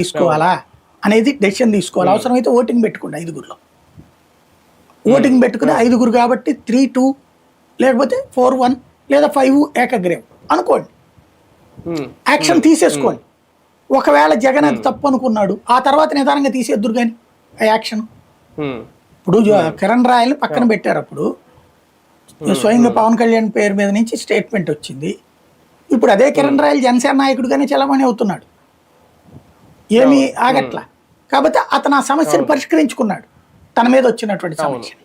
తీసుకోవాలా అనేది డెసిషన్ తీసుకోవాలి. అవసరమైతే ఓటింగ్ పెట్టుకోండి 5గురిలో. ఓటింగ్ పెట్టుకుని 5గురు కాబట్టి 3-2 లేకపోతే 4-1 లేదా 5 ఏకగ్రీవం అనుకోండి. యాక్షన్ తీసేసుకోండి. ఒకవేళ జగన్ అది తప్పు అనుకున్నాడు ఆ తర్వాత నిదానంగా తీసేద్దురు కానీ ఆ యాక్షన్. ఇప్పుడు కిరణ్ రాయల్ని పక్కన పెట్టారు. అప్పుడు స్వయంగా పవన్ కళ్యాణ్ పేరు మీద నుంచి స్టేట్మెంట్ వచ్చింది. ఇప్పుడు అదే కిరణ్ రాయల్ జనసేన నాయకుడుగానే చలామణి అవుతున్నాడు. ఏమీ ఆగట్లా. కాబట్టి అతను ఆ సమస్యను పరిష్కరించుకున్నాడు తన మీద వచ్చినటువంటి సమస్యని.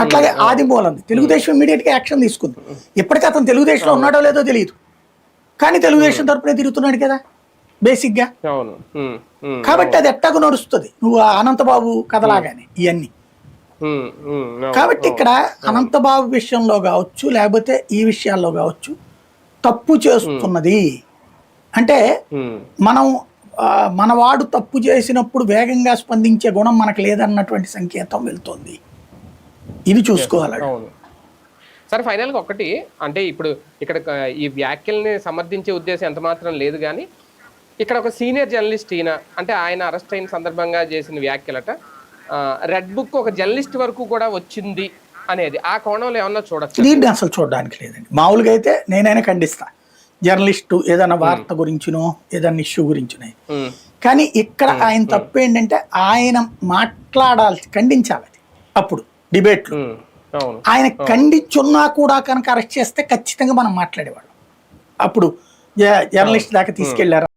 అట్లాగే ఆదిమూలం తెలుగుదేశం ఇమీడియట్ గా యాక్షన్ తీసుకుంది. ఇప్పటికీ అతను తెలుగుదేశంలో ఉన్నాడో లేదో తెలియదు, కానీ తెలుగుదేశం తరపునే తిరుగుతున్నాడు కదా బేసిక్ గా. కాబట్టి అది ఎట్టాగు నడుస్తుంది నువ్వు అనంతబాబు కథలాగానే ఇవన్నీ. కాబట్టి ఇక్కడ అనంతబాబు విషయంలో కావచ్చు లేకపోతే ఈ విషయాల్లో కావచ్చు తప్పు చేస్తున్నది అంటే మనం మనవాడు తప్పు చేసినప్పుడు వేగంగా స్పందించే గుణం మనకు లేదన్నటువంటి సంకేతం వెళ్తుంది. ఇది చూసుకోవాలి. సరే, ఫైనల్గా ఒకటి అంటే ఇప్పుడు ఇక్కడ ఈ వ్యాఖ్యల్ని సమర్థించే ఉద్దేశం ఎంత మాత్రం లేదు, కానీ ఇక్కడ ఒక సీనియర్ జర్నలిస్ట్ ఈయన అంటే ఆయన అరెస్ట్ అయిన సందర్భంగా చేసిన వ్యాఖ్యలట రెడ్ బుక్ ఒక జర్నలిస్ట్ వరకు కూడా వచ్చింది అనేది ఆ కోణంలో ఏమన్నా చూడొచ్చు? దీన్ని అసలు చూడడానికి లేదండి. మామూలుగా అయితే నేనైనా ఖండిస్తా జర్నలిస్టు ఏదైనా వార్త గురించినో ఏదైనా ఇష్యూ గురించినో. కానీ ఇక్కడ ఆయన తప్పు ఏంటంటే ఆయన మాట్లాడాల్సి ఖండించాలి. అది అప్పుడు డిబేట్లు ఆయన ఖండించున్నా కూడా కనుక అరెస్ట్ చేస్తే ఖచ్చితంగా మనం మాట్లాడేవాళ్ళం. అప్పుడు జర్నలిస్ట్ దాకా తీసుకెళ్లారు.